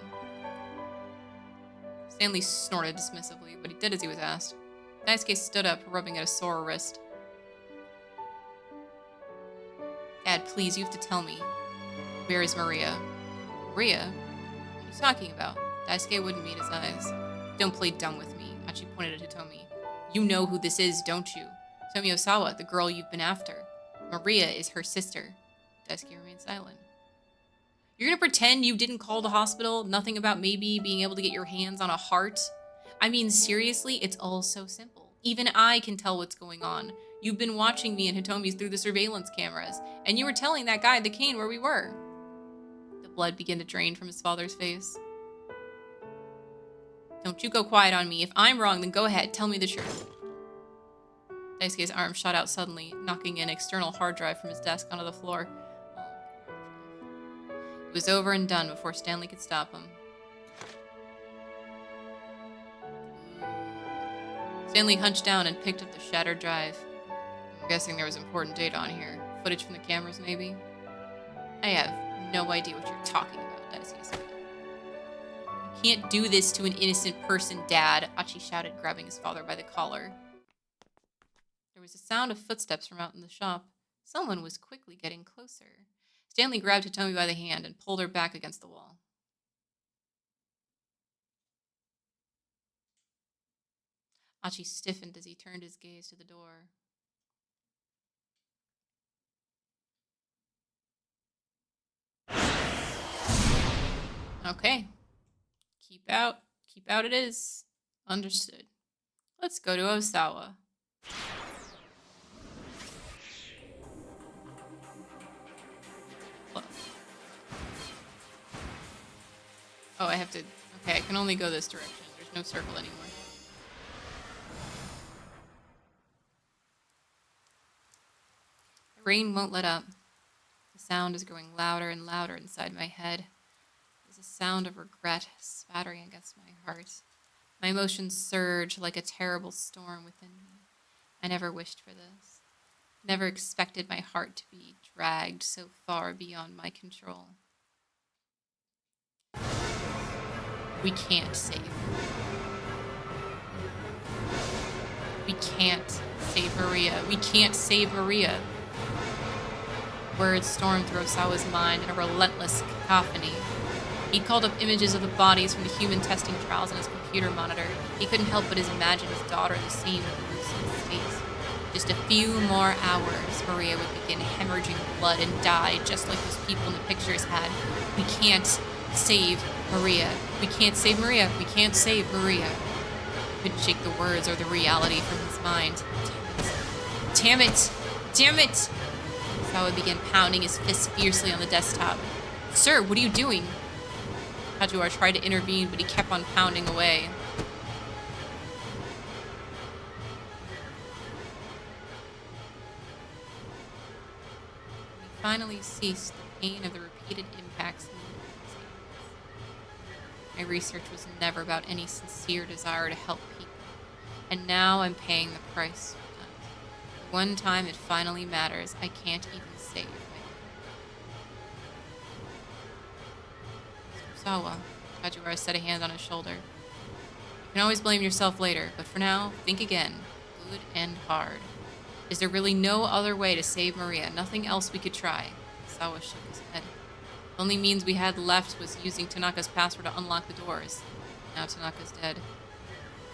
Stanley snorted dismissively, but he did as he was asked. Daisuke stood up, rubbing at a sore wrist. Dad, please, you have to tell me. Where is Maria? Maria? What are you talking about? Daisuke wouldn't meet his eyes. Don't play dumb with me, Hachi pointed at Hitomi. You know who this is, don't you? Tomi Osawa, the girl you've been after. Maria is her sister. Daisuke remained silent. You're gonna pretend you didn't call the hospital? Nothing about maybe being able to get your hands on a heart? I mean, seriously, it's all so simple. Even I can tell what's going on. You've been watching me and Hitomi's through the surveillance cameras, and you were telling that guy at the cane where we were. The blood began to drain from his father's face. Don't you go quiet on me. If I'm wrong, then go ahead. Tell me the truth. Daisuke's arm shot out suddenly, knocking an external hard drive from his desk onto the floor. It was over and done before Stanley could stop him. Stanley hunched down and picked up the shattered drive. I'm guessing there was important data on here. Footage from the cameras, maybe? I have no idea what you're talking about, Daisuke said. You can't do this to an innocent person, Dad, Hachi shouted, grabbing his father by the collar. There was a sound of footsteps from out in the shop. Someone was quickly getting closer. Stanley grabbed Hitomi by the hand and pulled her back against the wall. Hachi stiffened as he turned his gaze to the door. Okay. Keep out. Keep out it is. Understood. Let's go to Osawa. Oh, I have to... Okay, I can only go this direction. There's no circle anymore. The rain won't let up. The sound is growing louder and louder inside my head. There's a sound of regret spattering against my heart. My emotions surge like a terrible storm within me. I never wished for this. Never expected my heart to be dragged so far beyond my control. We can't save her. We can't save Maria. We can't save Maria. Words stormed through Osawa's mind in a relentless cacophony. He called up images of the bodies from the human testing trials on his computer monitor. He couldn't help but imagine his daughter in the same gruesome state. Just a few more hours, Maria would begin hemorrhaging blood and die, just like those people in the pictures had. We can't save Maria. We can't save Maria. We can't save Maria. He couldn't shake the words or the reality from his mind. Damn it! Damn it! Osawa began pounding his fists fiercely on the desktop. Sir, what are you doing? Hachiwara tried to intervene, but he kept on pounding away. He finally ceased the pain of the repeated impacts. My research was never about any sincere desire to help people, and now I'm paying the price for that. The one time it finally matters, I can't even save my life. Sawa, Kajiwara set a hand on his shoulder. You can always blame yourself later, but for now, think again, good and hard. Is there really no other way to save Maria? Nothing else we could try? Sawa shook his head. The only means we had left was using Tanaka's password to unlock the doors. Now Tanaka's dead.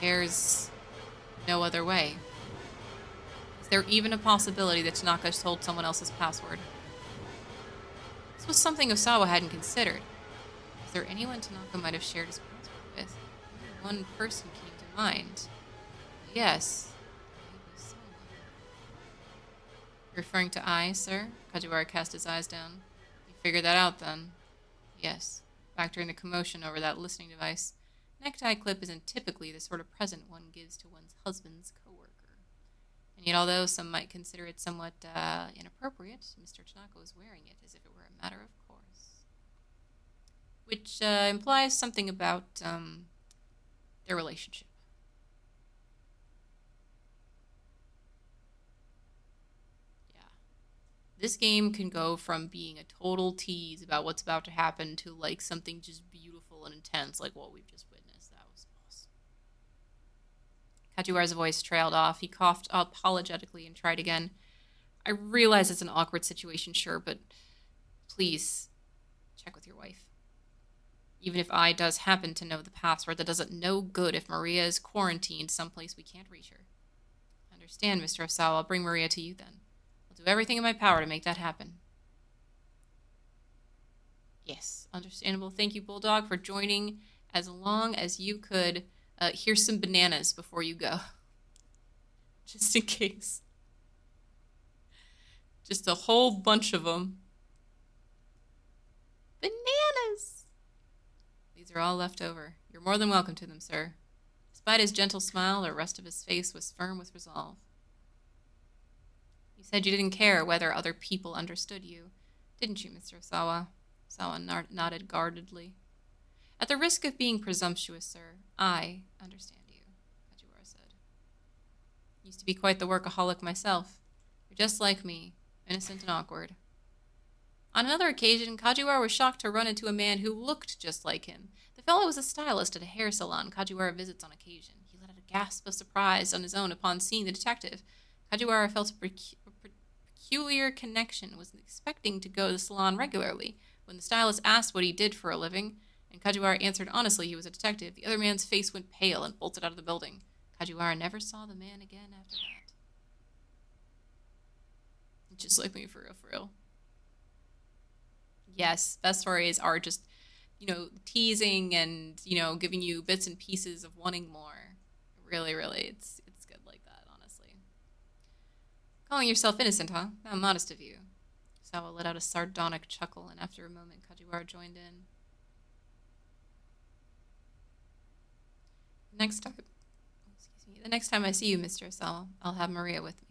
There's no other way. Is there even a possibility that Tanaka told someone else's password? This was something Osawa hadn't considered. Is there anyone Tanaka might have shared his password with? Only one person came to mind. Yes. Maybe someone. You're referring to I, sir? Kajiwara cast his eyes down. You figured that out, then? Yes. Factoring the commotion over that listening device, necktie clip isn't typically the sort of present one gives to one's husband's coworker. And yet, although some might consider it somewhat inappropriate, Mr. Tanaka was wearing it as if it were a matter of course. Which implies something about their relationship. Yeah. This game can go from being a total tease about what's about to happen to like something just beautiful and intense like what we've just witnessed. That was awesome. Kajiwara's voice trailed off. He coughed apologetically and tried again. I realize it's an awkward situation, sure, but please check with your wife. Even if I does happen to know the password, that does it no good if Maria is quarantined someplace we can't reach her. I understand, Mr. Osawa. I'll bring Maria to you then. I'll do everything in my power to make that happen. Yes, understandable. Thank you, Bulldog, for joining as long as you could. Here's some bananas before you go. Just in case. Just a whole bunch of them. Bananas! These are all left over. You're more than welcome to them, sir. Despite his gentle smile, the rest of his face was firm with resolve. You said you didn't care whether other people understood you, didn't you, Mr. Osawa? Osawa nodded guardedly. At the risk of being presumptuous, sir, I understand you, Kajiwara said. Used to be quite the workaholic myself. You're just like me, innocent and awkward. On another occasion, Kajiwara was shocked to run into a man who looked just like him. The fellow was a stylist at a hair salon Kajiwara visits on occasion. He let out a gasp of surprise on his own upon seeing the detective. Kajiwara felt a peculiar connection, was expecting to go to the salon regularly. When the stylist asked what he did for a living, and Kajiwara answered honestly he was a detective, the other man's face went pale and bolted out of the building. Kajiwara never saw the man again after that. Just like me, for real, for real. Yes, best stories are just, teasing and, giving you bits and pieces of wanting more. Really, really, it's good like that, honestly. Calling yourself innocent, huh? How modest of you. Sawa let out a sardonic chuckle, and after a moment, Kajiwara joined in. The next time I see you, Mr. Osawa, I'll have Maria with me.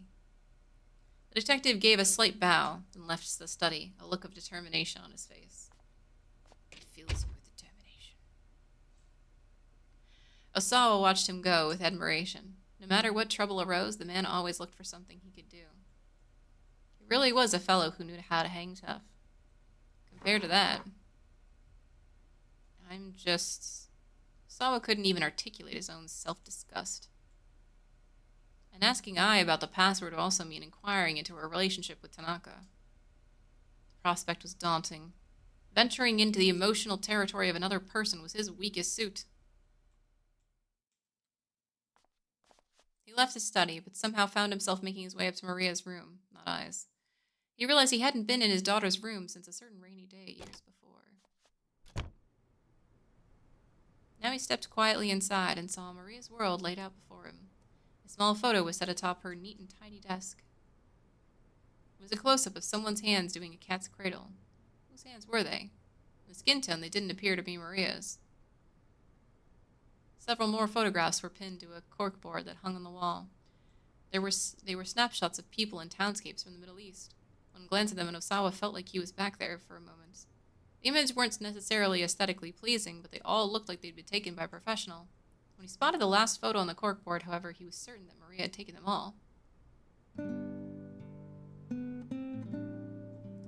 The detective gave a slight bow and left the study, a look of determination on his face. It fills you with determination. Osawa watched him go with admiration. No matter what trouble arose, the man always looked for something he could do. He really was a fellow who knew how to hang tough. Compared to that, Osawa couldn't even articulate his own self-disgust. And asking Ai about the password would also mean inquiring into her relationship with Tanaka. The prospect was daunting. Venturing into the emotional territory of another person was his weakest suit. He left his study, but somehow found himself making his way up to Maria's room, not Ai's. He realized he hadn't been in his daughter's room since a certain rainy day years before. Now he stepped quietly inside and saw Maria's world laid out before him. A small photo was set atop her neat and tidy desk. It was a close-up of someone's hands doing a cat's cradle. Whose hands were they? In the skin tone, they didn't appear to be Maria's. Several more photographs were pinned to a corkboard that hung on the wall. They were snapshots of people and townscapes from the Middle East. One glance at them, and Osawa felt like he was back there for a moment. The images weren't necessarily aesthetically pleasing, but they all looked like they'd been taken by a professional. When he spotted the last photo on the corkboard, however, he was certain that Maria had taken them all. The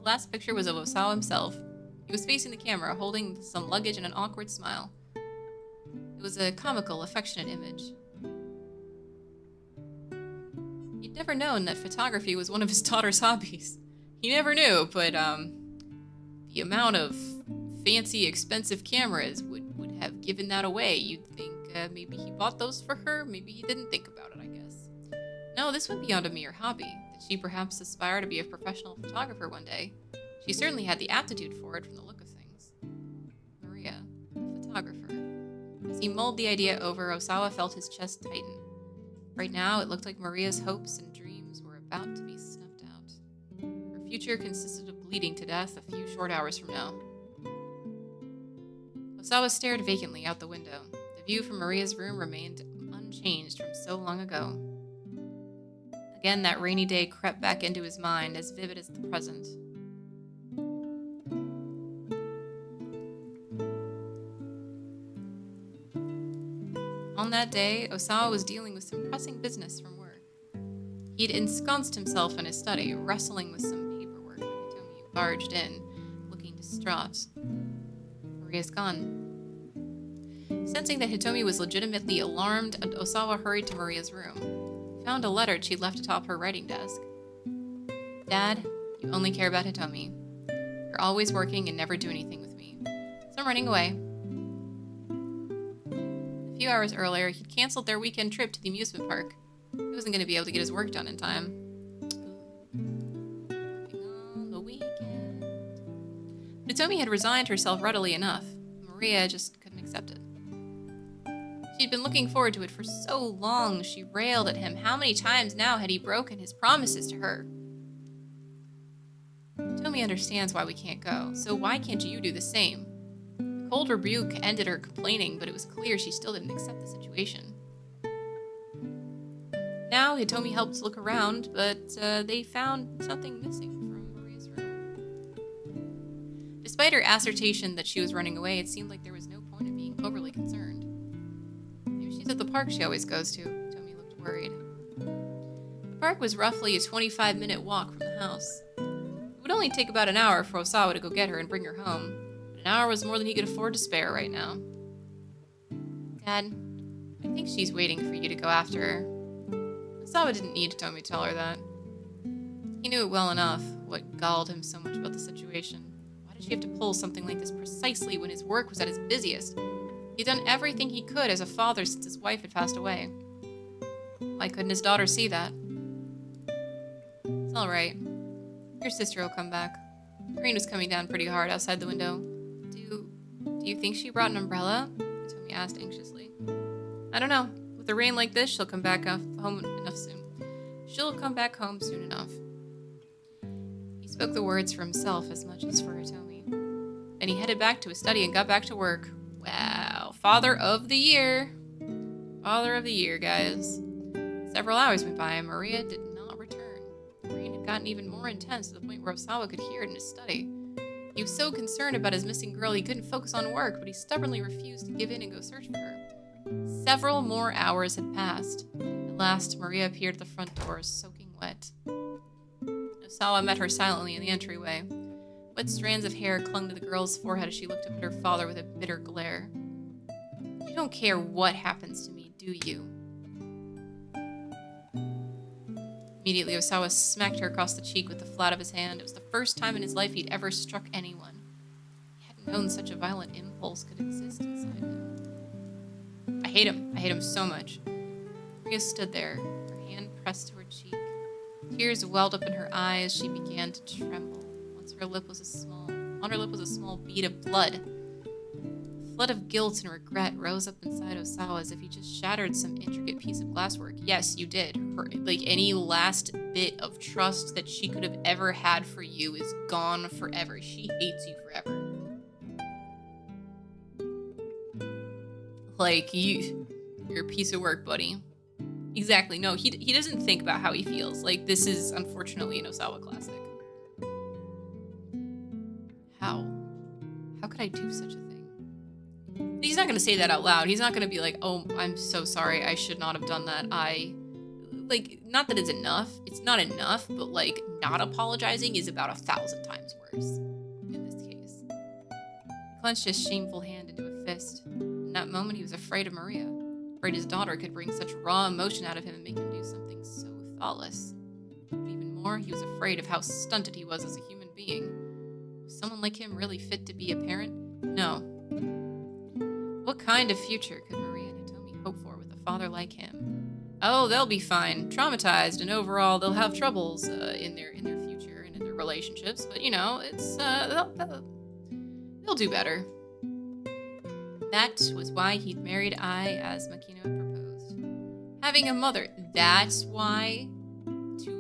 last picture was of Osawa himself. He was facing the camera, holding some luggage and an awkward smile. It was a comical, affectionate image. He'd never known that photography was one of his daughter's hobbies. He never knew, but the amount of fancy, expensive cameras would have given that away. You'd think maybe he bought those for her, maybe he didn't think about it, I guess. No, this went beyond a mere hobby. Did she perhaps aspire to be a professional photographer one day? She certainly had the aptitude for it from the look of things. Maria, a photographer. As he mulled the idea over, Osawa felt his chest tighten. Right now, it looked like Maria's hopes and dreams were about to be snuffed out. Her future consisted of bleeding to death a few short hours from now. Osawa stared vacantly out the window. The view from Maria's room remained unchanged from so long ago. Again, that rainy day crept back into his mind, as vivid as the present. On that day, Osawa was dealing with some pressing business from work. He'd ensconced himself in his study, wrestling with some paperwork when Hitomi barged in, looking distraught. Maria's gone. Sensing that Hitomi was legitimately alarmed, Osawa hurried to Maria's room. He found a letter she'd left atop her writing desk. Dad, you only care about Hitomi. You're always working and never do anything with me. So I'm running away. A few hours earlier, he'd canceled their weekend trip to the amusement park. He wasn't going to be able to get his work done in time. Working on the weekend. Hitomi had resigned herself readily enough. Maria just couldn't accept it. She'd been looking forward to it for so long. She railed at him. How many times now had he broken his promises to her? Hitomi understands why we can't go, so why can't you do the same? The cold rebuke ended her complaining, but it was clear she still didn't accept the situation. Now, Hitomi helped look around, but they found something missing from Maria's room. Despite her assertion that she was running away, it seemed like there was no point in being overly concerned. Maybe she's at the park she always goes to. Hitomi looked worried. The park was roughly a 25-minute walk from the house. It would only take about an hour for Osawa to go get her and bring her home. An hour was more than he could afford to spare right now. Dad, I think she's waiting for you to go after her. Osawa didn't need Hitomi to tell her that. He knew it well enough, what galled him so much about the situation. Why did she have to pull something like this precisely when his work was at his busiest? He'd done everything he could as a father since his wife had passed away. Why couldn't his daughter see that? It's all right. Your sister will come back. The rain was coming down pretty hard outside the window. Do you think she brought an umbrella? Hitomi asked anxiously. I don't know. With a rain like this, she'll come back home enough soon. She'll come back home soon enough. He spoke the words for himself as much as for Hitomi. Then he headed back to his study and got back to work. Wow, Father of the Year. Father of the Year, guys. Several hours went by and Maria did not return. The rain had gotten even more intense to the point where Osawa could hear it in his study. He was so concerned about his missing girl he couldn't focus on work, but he stubbornly refused to give in and go search for her. Several more hours had passed. At last, Maria appeared at the front door, soaking wet. Osawa met her silently in the entryway. Wet strands of hair clung to the girl's forehead as she looked up at her father with a bitter glare. You don't care what happens to me, do you? Immediately, Osawa smacked her across the cheek with the flat of his hand. It was the first time in his life he'd ever struck anyone. He hadn't known such a violent impulse could exist inside him. I hate him so much. Maria stood there, her hand pressed to her cheek. Tears welled up in her eyes. She began to tremble. On her lip was a small bead of blood. A flood of guilt and regret rose up inside Osawa as if he just shattered some intricate piece of glasswork. Yes, you did. Any last bit of trust that she could have ever had for you is gone forever. She hates you forever. You're a piece of work, buddy. Exactly. No, he doesn't think about how he feels. This is unfortunately an Osawa classic. could I do such a thing? He's not going to say that out loud. He's not going to be like, oh, I'm so sorry. I should not have done that. Not that it's enough. It's not enough, but, like, not apologizing is about 1,000 times worse in this case. He clenched his shameful hand into a fist. In that moment, he was afraid of Maria. Afraid his daughter could bring such raw emotion out of him and make him do something so thoughtless. But even more, he was afraid of how stunted he was as a human being. Was someone like him really fit to be a parent? No. What kind of future could Maria and Hitomi hope for with a father like him? Oh, they'll be fine. Traumatized, and overall, they'll have troubles in their future and in their relationships. But, you know, it's they'll do better. That was why he'd married Ai, as Makino had proposed. Having a mother, that's why,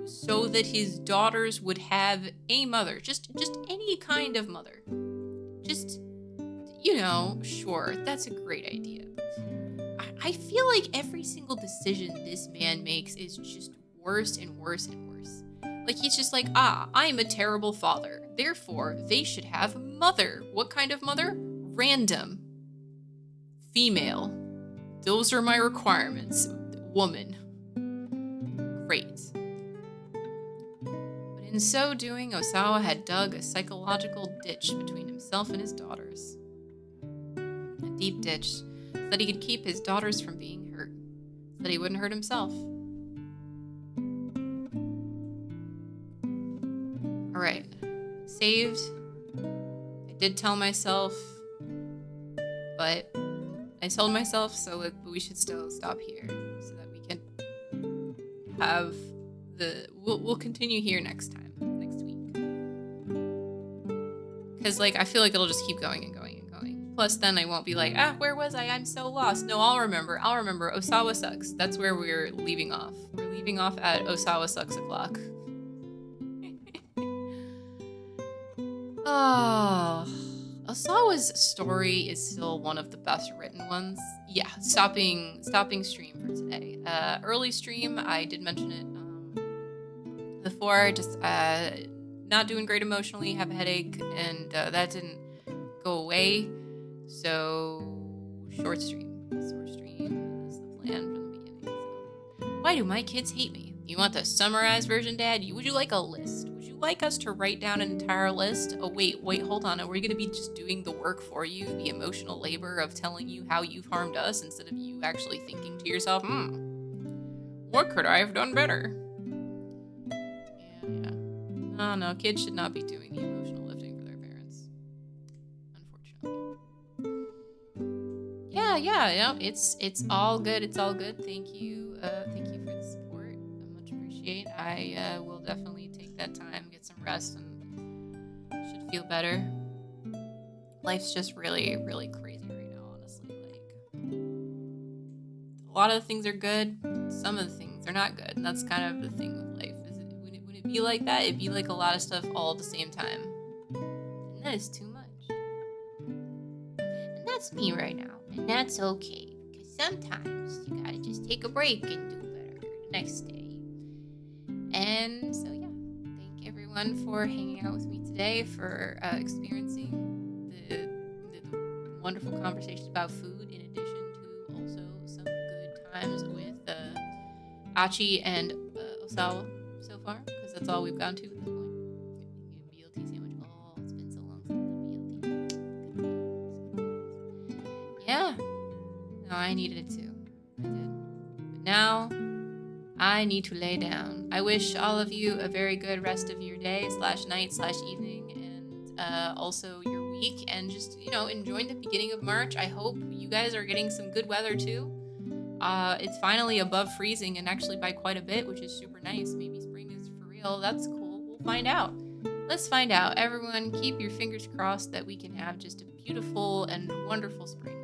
so that his daughters would have a mother. Just any kind of mother. Just, you know, sure, that's a great idea. I feel like every single decision this man makes is just worse and worse and worse. Like, he's just like, I am a terrible father. Therefore, they should have a mother. What kind of mother? Random. Female. Those are my requirements. Woman. Great. But in so doing, Osawa had dug a psychological ditch between himself and his daughters. A deep ditch so that he could keep his daughters from being hurt. So that he wouldn't hurt himself. Alright. Saved. I did tell myself, but I told myself so we should still stop here so that we can have we'll continue here next week. Because, like, I feel like it'll just keep going and going and going. Plus, then I won't be like, where was I? I'm so lost. No, I'll remember. Osawa sucks. That's where we're leaving off. We're leaving off at Osawa sucks o'clock. Oh, Osawa's story is still one of the best written ones. Yeah, stopping stream for today. Early stream, I did mention it before, just not doing great emotionally, have a headache, and that didn't go away. So, short stream. Short stream is the plan from the beginning. So. Why do my kids hate me? You want the summarized version, Dad? Would you like a list? Would you like us to write down an entire list? Oh, wait, hold on. Are we going to be just doing the work for you? The emotional labor of telling you how you've harmed us instead of you actually thinking to yourself, what could I have done better? Yeah. Oh, no, kids should not be doing the emotional lifting for their parents. Unfortunately. Yeah, it's all good. It's all good. Thank you for the support. I much appreciate. I will definitely take that time, get some rest, and should feel better. Life's just really, really crazy right now, honestly. Like, a lot of the things are good, some of the things are not good, and that's kind of the thing with life. Would it be like that? It'd be like a lot of stuff all at the same time, and that is too much. And that's me right now, and that's okay, because sometimes you gotta just take a break and do better the next day. And so yeah, thank everyone for hanging out with me today, for experiencing the wonderful conversations about food, in addition to also some good times with Achi and Osawa so far, because that's all we've gotten to at this point. BLT sandwich. Oh, it's been so long since the BLT. Yeah. No, I needed it too. I did. But now, I need to lay down. I wish all of you a very good rest of your day /night /evening, and also your week, and just, enjoying the beginning of March. I hope you guys are getting some good weather too. It's finally above freezing, and actually by quite a bit, which is super nice. Maybe spring is for real. That's cool. We'll find out. Let's find out. Everyone, keep your fingers crossed that we can have just a beautiful and wonderful spring.